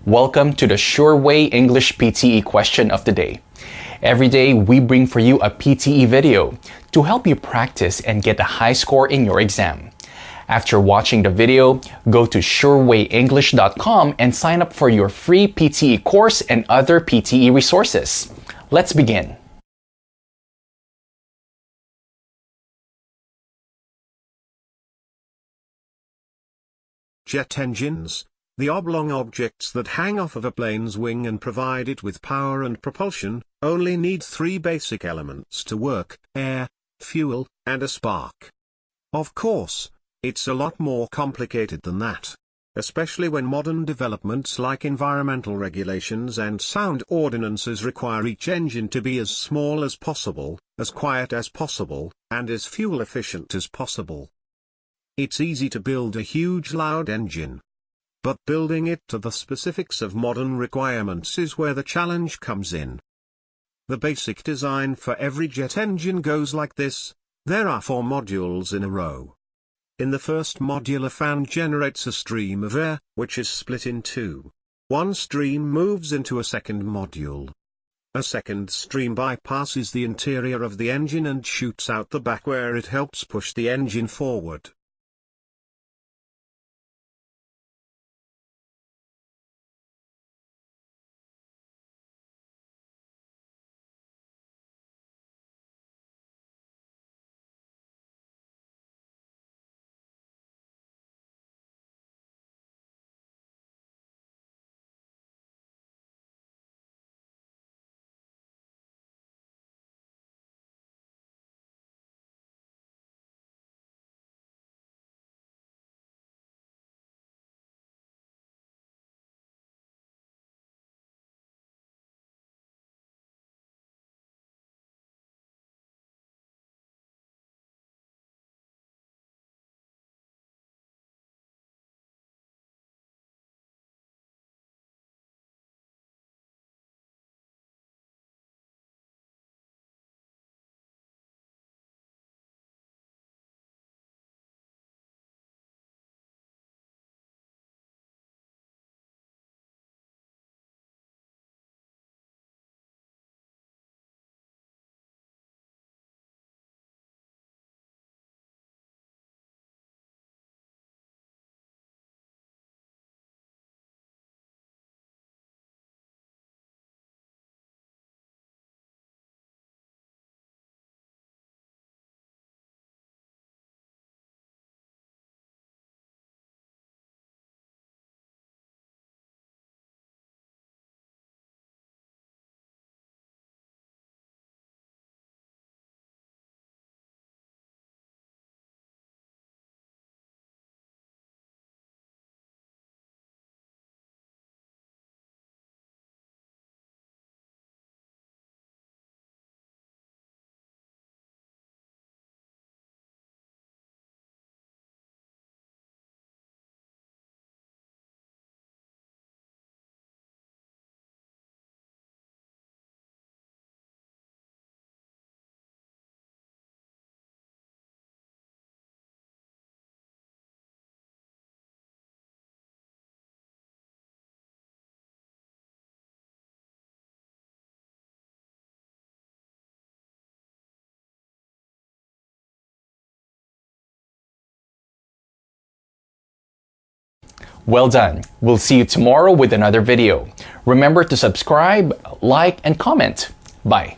Welcome to the Sure Way English PTE question of the day. Every day, we bring for you a PTE video to help you practice and get a high score in your exam. After watching the video, go to sureway.english.com and sign up for your free PTE course and other PTE resources. Let's begin. Jet engines, the oblong objects that hang off of a plane's wing and provide it with power and propulsion, only need three basic elements to work: air, fuel, and a spark. Of course, it's a lot more complicated than that. Especially when modern developments like environmental regulations and sound ordinances require each engine to be as small as possible, as quiet as possible, and as fuel efficient as possible. It's easy to build a huge loud engine. But building it to the specifics of modern requirements is where the challenge comes in. The basic design for every jet engine goes like this. There are 4 modules in a row. In the first module, a fan generates a stream of air, which is split in two. One stream moves into a second module. A second stream bypasses the interior of the engine and shoots out the back, where it helps push the engine forward. Well done. We'll see you tomorrow with another video. Remember to subscribe, like, and comment. Bye.